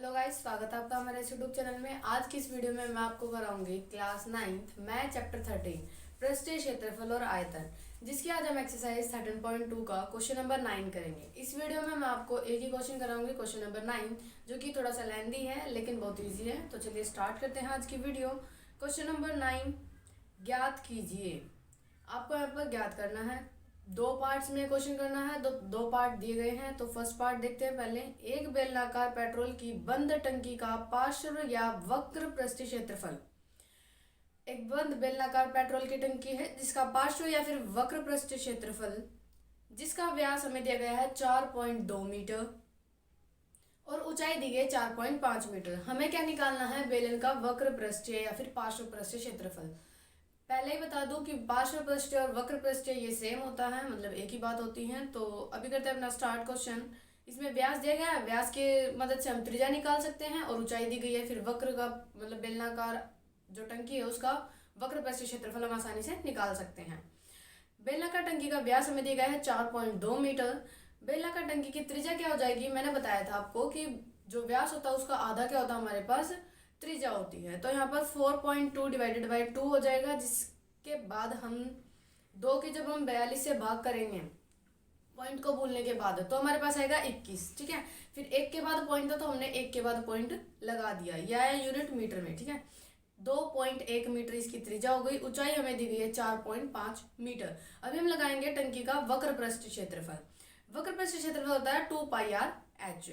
Hello guys, स्वागत है आपका हमारे इस यूट्यूब चैनल में। आज की इस वीडियो में मैं आपको कराऊंगी क्लास 9th मैथ चैप्टर 13 पृष्ठीय क्षेत्रफल और आयतन, जिसकी आज हम एक्सरसाइज 13.2 का क्वेश्चन नंबर 9 करेंगे। इस वीडियो में मैं आपको एक ही क्वेश्चन कराऊंगी, क्वेश्चन नंबर 9, जो कि थोड़ा सा लेंदी है लेकिन बहुत ईजी है। तो चलिए स्टार्ट करते हैं आज की वीडियो। क्वेश्चन नंबर 9, ज्ञात कीजिए। आपको यहाँ पर ज्ञात करना है, दो पार्ट्स में क्वेश्चन करना है। दो पार्ट दिए गए हैं। तो फर्स्ट पार्ट देखते हैं पहले। एक बेलनाकार पेट्रोल की बंद टंकी का पार्श्व या वक्र पृष्ठीय क्षेत्रफल। एक बंद बेलनाकार पेट्रोल की टंकी है जिसका पार्श्व या फिर वक्र पृष्ठीय क्षेत्रफल, जिसका व्यास हमें दिया गया है 4.2 मीटर और ऊंचाई दी गई है 4.5 मीटर। हमें क्या निकालना है? बेलन का वक्र पृष्ठीय या फिर पार्श्व पृष्ठीय क्षेत्रफल। पहले ही बता दूं कि पार्श्व पृष्ठीय और वक्र पृष्ठीय ये सेम होता है, मतलब एक ही बात होती है। तो अभी करते हैं अपना स्टार्ट क्वेश्चन। इसमें व्यास दिया गया है, व्यास के मदद से हम त्रिज्या निकाल सकते हैं और ऊंचाई दी गई है। फिर वक्र का मतलब बेलनाकार जो टंकी है उसका वक्र पृष्ठीय क्षेत्रफल हम आसानी से निकाल सकते हैं। बेलनाकार टंकी का व्यास हमें दिया गया है 4.2 मीटर। बेलनाकार टंकी की त्रिज्या क्या हो जाएगी? मैंने बताया था आपको कि जो व्यास होता है उसका आधा क्या होता है हमारे पास? त्रिज्या होती है। तो यहाँ पर 4.2 डिवाइडेड बाई 2 हो जाएगा, जिसके बाद हम 2 की जब हम 42 से भाग करेंगे पॉइंट को भूलने के बाद, तो हमारे पास आएगा 21। ठीक है, फिर एक के बाद पॉइंट था तो हमने एक के बाद पॉइंट लगा दिया। यह है यूनिट मीटर में। ठीक है, 2.1 मीटर इसकी त्रिज्या हो गई। ऊंचाई हमें दी गई है 4.5 मीटर। अभी हम लगाएंगे टंकी का वक्र पृष्ठीय क्षेत्रफल। वक्र पृष्ठीय क्षेत्रफल होता है 2πr/h।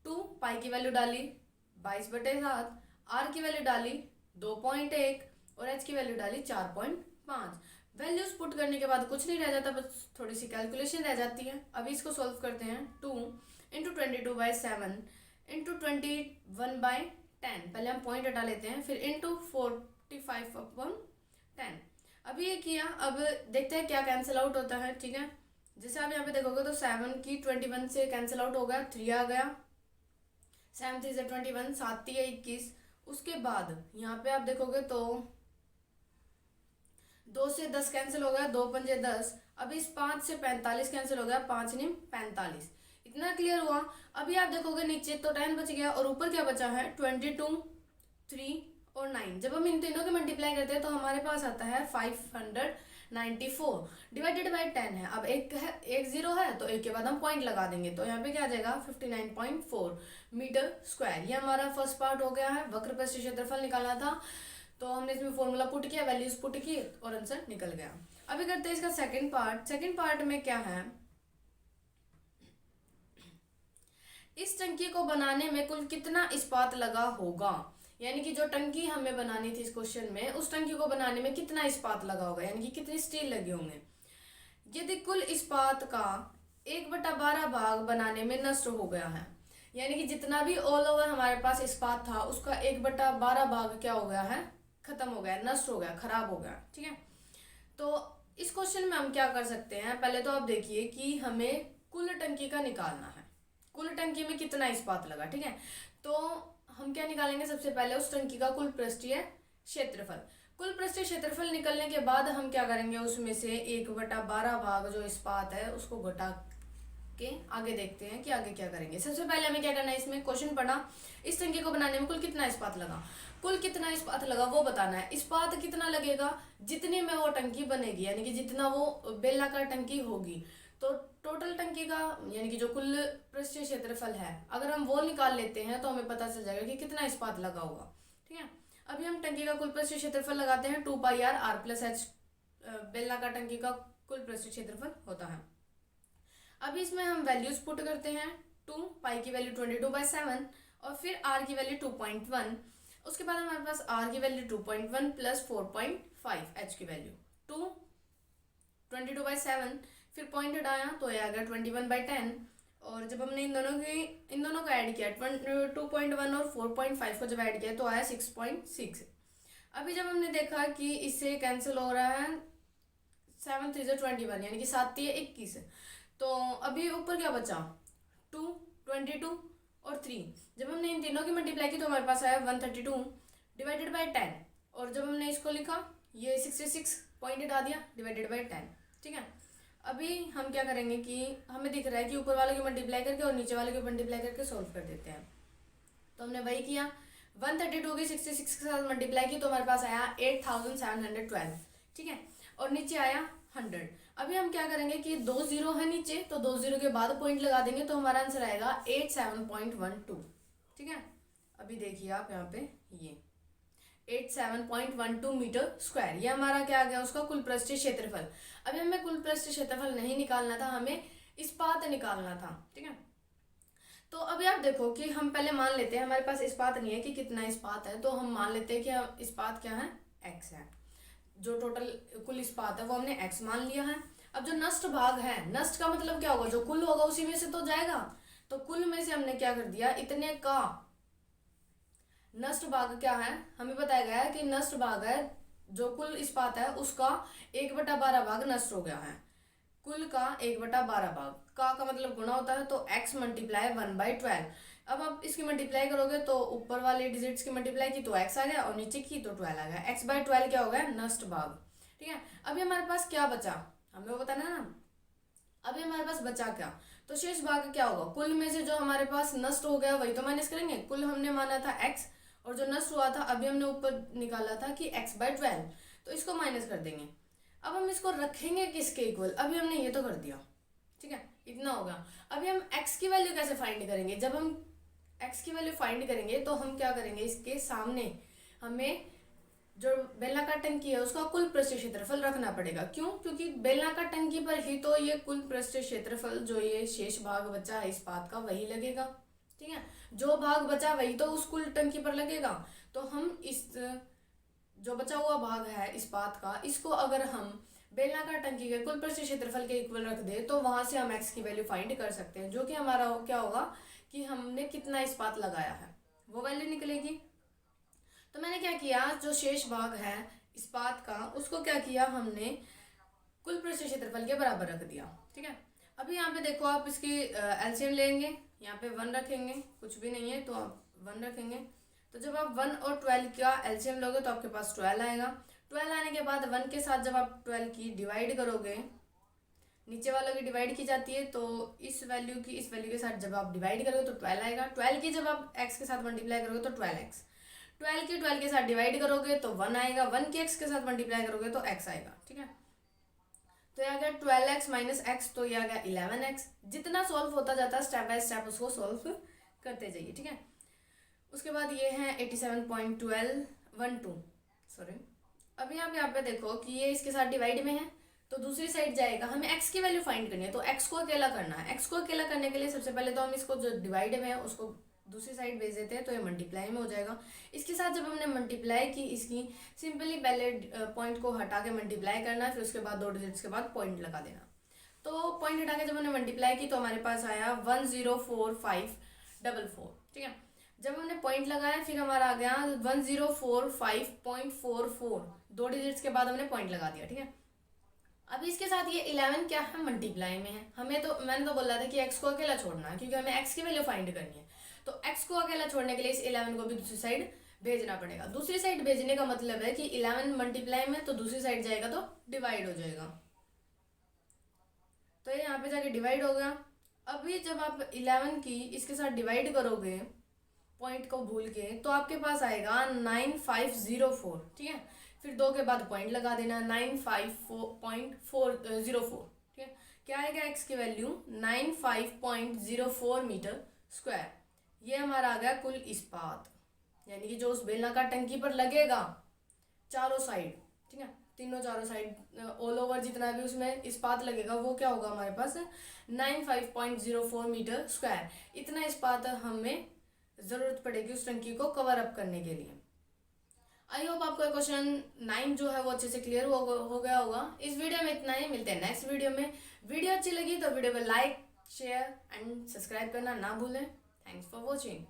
2 पाई की वैल्यू डाली 22/7, आर की वैल्यू डाली 2.1 और एच की वैल्यू डाली 4.5। वैल्यूज पुट करने के बाद कुछ नहीं रह जाता, बस थोड़ी सी कैलकुलेशन रह जाती है। अभी इसको सॉल्व करते हैं। 2 इंटू 22/7 इंटू 21/10। पहले हम पॉइंट हटा लेते हैं, फिर इंटू 45/10। अभी ये किया, अब देखते हैं क्या कैंसिल आउट होता है। ठीक है, जैसे आप यहाँ पे देखोगे तो 7 की 21 से कैंसिल आउट हो गया, 3 आ गया। 7 3 से 21, 7 3 21। उसके बाद यहाँ पे आप देखोगे तो 2 से 10 कैंसिल हो गया, 2 पंजे 10। अब इस 5 से 45 कैंसिल हो गया, 5 निम 45। इतना क्लियर हुआ। अभी आप देखोगे नीचे तो 10 बच गया और ऊपर क्या बचा है? 22, 3 और 9। जब हम इन तीनों के मल्टीप्लाई करते हैं तो हमारे पास आता है 594 डिवाइडेड बाई 10 है। अब एक जीरो है तो एक के बाद हम पॉइंट लगा देंगे, तो यहाँ पे क्या आ जाएगा? 59.4 मीटर स्क्वायर। ये हमारा फर्स्ट पार्ट हो गया है। वक्र पृष्ठीय क्षेत्रफल निकालना था तो हमने इसमें फॉर्मूला पुट किया, वैल्यूज पुट की और आंसर निकल गया। अभी करते हैं इसका सेकंड पार्ट। सेकंड पार्ट में क्या है? इस टंकी को बनाने में कुल कितना इस्पात लगा होगा, यानी कि जो टंकी हमें बनानी थी इस क्वेश्चन में, उस टंकी को बनाने में कितना इस्पात लगा होगा, यानी कि कितनी स्टील लगे होंगे। यदि कुल इस्पात का 1/12 भाग बनाने में नष्ट हो गया है, यानी कि जितना भी ऑल ओवर हमारे पास इस्पात था उसका 1/12 भाग क्या हो गया है? खत्म हो गया, नष्ट हो गया, खराब हो गया। ठीक है, तो इस क्वेश्चन में हम क्या कर सकते हैं? पहले तो आप देखिए कि हमें कुल टंकी का निकालना है, कुल टंकी में कितना इस्पात लगा। ठीक है, तो हम क्या निकालेंगे? सबसे पहले उस टंकी का कुल पृष्ठीय क्षेत्रफल। कुल पृष्ठीय क्षेत्रफल निकलने के बाद हम क्या करेंगे? उसमें से 1/12 भाग जो इस्पात है उसको घटा के आगे देखते हैं कि आगे क्या करेंगे। सबसे पहले हमें क्या करना है? इसमें क्वेश्चन पढ़ा, इस टंकी को बनाने में कुल कितना इस्पात लगा। कुल कितना इस्पात लगा वो बताना है। इस्पात कितना लगेगा? जितने में वो टंकी बनेगी, यानी कि जितना वो बेलनाकार टंकी होगी। तो टोटल टंकी का यानी कि जो कुल पृष्ठीय क्षेत्रफल है, अगर हम वो निकाल लेते हैं तो हमें पता चल जाएगा कि कितना इस्पात लगा होगा। ठीक है, अभी हम टंकी का कुल पृष्ठीय क्षेत्रफल लगाते हैं। 2πr/r+h बेलनाकार टंकी का कुल पृष्ठीय क्षेत्रफल होता है। अभी इसमें हम वैल्यूज पुट करते हैं। 2 पाई की वैल्यू 22/7 और फिर आर की वैल्यू 2.1। उसके बाद हमारे पास आर की वैल्यू 2.1 प्लस 4.5, एच की वैल्यू 2 22/7। फिर पॉइंट हटाया तो ये आ गया 21/10। और जब हमने इन दोनों को ऐड किया 2.1 और 4.5 को जब ऐड किया तो आया 6.6। अभी जब हमने देखा कि इससे कैंसिल हो रहा है 7 3 21, यानी कि 7 3 21। तो अभी ऊपर क्या बचा? 2 22 और 3। जब हमने इन तीनों की मल्टीप्लाई की तो हमारे पास आया 132 डिवाइडेड बाई 10। और जब हमने इसको लिखा ये 66 पॉइंट हटा दिया डिवाइडेड बाई 10। ठीक है, अभी हम क्या करेंगे कि हमें दिख रहा है कि ऊपर वाले की मल्टीप्लाई करके और नीचे वाले की मल्टीप्लाई करके सॉल्व कर देते हैं। तो हमने वही किया, 132 की 66 के साथ मल्टीप्लाई की तो हमारे पास आया 8712, ठीक है, और नीचे आया 100। अभी हम क्या करेंगे कि 2 जीरो है नीचे, तो 2 जीरो के बाद पॉइंट लगा देंगे तो हमारा आंसर आएगा 87.12, ठीक है। अभी देखिए आप यहाँ पे ये 87.12 मीटर स्क्वायर, ये हमारा क्या आ गया, उसका कुल पृष्ठीय क्षेत्रफल। अभी हमें कुल पृष्ठीय क्षेत्रफल नहीं निकालना था, हमें इस्पात निकालना था, ठीक है। तो अभी आप देखो कि हम पहले मान लेते हैं, हमारे पास इस्पात नहीं है कि कितना इस्पात है, तो हम मान लेते हैं कि इस्पात क्या है, x है। जो टोटल कुल इस्पात है वो हमने x मान लिया है। अब जो नष्ट भाग है, नष्ट का मतलब क्या होगा, जो कुल होगा उसी में से तो जाएगा, तो कुल में से हमने क्या कर दिया, इतने का नष्ट भाग क्या है, हमें बताया गया है कि नष्ट भाग है जो कुल इस्पात है उसका 1/12 भाग नष्ट हो गया है, कुल का 1/12 भाग, का मतलब गुणा होता है, तो x मल्टीप्लाई 1/12। अब आप इसकी मल्टीप्लाई करोगे तो ऊपर वाले डिजिट्स की मल्टीप्लाई की तो x आ गया और नीचे की तो 12 आ गया, x/12 क्या हो गया, नष्ट भाग, ठीक है। अभी हमारे पास क्या बचा, हमें वो बताना है ना। अभी हमारे पास बचा क्या, तो शेष भाग क्या होगा, कुल में से जो हमारे पास नष्ट हो गया वही तो माइनस करेंगे। कुल हमने माना था x और जो नष्ट हुआ था अभी हमने ऊपर निकाला था कि x/12, तो इसको माइनस कर देंगे। अब हम इसको रखेंगे किसके इक्वल, अभी हमने ये तो कर दिया, ठीक है, इतना होगा। अभी हम x की वैल्यू कैसे फाइंड करेंगे, जब हम x की वैल्यू फाइंड करेंगे तो हम क्या करेंगे, इसके सामने हमें जो बेलनाकार टंकी है उसका कुल पृष्ठीय क्षेत्रफल रखना पड़ेगा। क्यों, क्योंकि बेलनाकार टंकी पर ही तो ये कुल पृष्ठीय क्षेत्रफल जो ये शेष भाग बचा है इस्पात का वही लगेगा, ठीक है। जो भाग बचा वही तो उस कुल टंकी पर लगेगा, तो हम इस जो बचा हुआ भाग है इस्पात का, इसको अगर हम बेलनाकार टंकी के कुल पृष्ठीय क्षेत्रफल के इक्वल रख दे तो वहां से हम x की वैल्यू फाइंड कर सकते हैं, जो कि हमारा क्या होगा कि हमने कितना इस्पात लगाया है वो वैल्यू निकलेगी। तो मैंने क्या किया, जो शेष भाग है इस्पात का उसको क्या किया, हमने कुल पृष्ठीय क्षेत्रफल के बराबर रख दिया, ठीक है। अभी यहाँ पे देखो आप इसकी एलसीएम लेंगे, यहाँ पे 1 रखेंगे, कुछ भी नहीं है तो आप 1 रखेंगे, तो जब आप 1 और 12 का एलसीएम लोगे तो आपके पास 12 आएगा। 12 आने के बाद 1 के साथ जब आप 12 की डिवाइड करोगे, नीचे वालों की डिवाइड की जाती है, तो इस वैल्यू की इस वैल्यू के साथ जब आप डिवाइड करोगे तो 12 आएगा। 12 की जब आप x के साथ मल्टीप्लाई करोगे तो 12x, 12 की 12 के साथ डिवाइड करोगे तो 1 आएगा, 1 की x के साथ मल्टीप्लाई करोगे तो x आएगा, ठीक है। तो ये आ गया 12x माइनस x, तो ये आ गया 11x। जितना सॉल्व होता जाता है स्टेप बाय स्टेप उसको सॉल्व करते जाइए, ठीक है। उसके बाद ये है 87.12 सॉरी। अब यहाँ पे देखो कि ये इसके साथ डिवाइड में है तो दूसरी साइड जाएगा, हमें x की वैल्यू फाइंड करनी है, तो x को अकेला करना है। x को अकेला करने के लिए सबसे पहले तो हम इसको जो डिवाइड में है उसको दूसरी साइड भेज देते हैं, तो ये मल्टीप्लाई में हो जाएगा। इसके साथ जब हमने मल्टीप्लाई की इसकी, सिंपली पहले पॉइंट को हटा के मल्टीप्लाई करना, फिर उसके बाद 2 डिजिट्स के बाद पॉइंट लगा देना। तो पॉइंट हटा के जब हमने मल्टीप्लाई की तो हमारे पास आया 104544, ठीक है। जब हमने पॉइंट लगाया फिर हमारा आ गया 1045.44, 2 डिजिट्स के बाद हमने पॉइंट लगा दिया, ठीक है। अब इसके साथ ये 11 क्या है, मल्टीप्लाई में है। हमें तो मैंने तो बोला था कि x को अकेला छोड़ना है क्योंकि हमें x की वैल्यू फाइंड करनी है, तो x को अकेला छोड़ने के लिए इस 11 को भी दूसरी साइड भेजना पड़ेगा। दूसरी साइड भेजने का मतलब है कि 11 मल्टीप्लाई में तो दूसरी साइड जाएगा तो डिवाइड हो जाएगा, तो ये यहाँ पे जाके डिवाइड हो गया। अभी जब आप 11 की इसके साथ डिवाइड करोगे पॉइंट को भूल के तो आपके पास आएगा 9504, ठीक है। फिर 2 के बाद पॉइंट लगा देना 95.404, ठीक है। क्या आएगा x की वैल्यू 95.04 मीटर स्क्वायर। ये हमारा आ गया कुल इस्पात, यानी कि जो उस बेलनाकार टंकी पर लगेगा चारों साइड, ठीक है, तीनों चारों साइड ऑल ओवर जितना भी उसमें इस्पात लगेगा वो क्या होगा हमारे पास 95.04 मीटर स्क्वायर। इतना इस्पात हमें ज़रूरत पड़ेगी उस टंकी को कवर अप करने के लिए। आई होप आपको क्वेश्चन 9 जो है वो अच्छे से क्लियर हो गया होगा। इस वीडियो में इतना ही, मिलते हैं नेक्स्ट वीडियो में। वीडियो अच्छी लगी तो वीडियो को लाइक शेयर एंड सब्सक्राइब करना ना भूलें। Thanks for watching.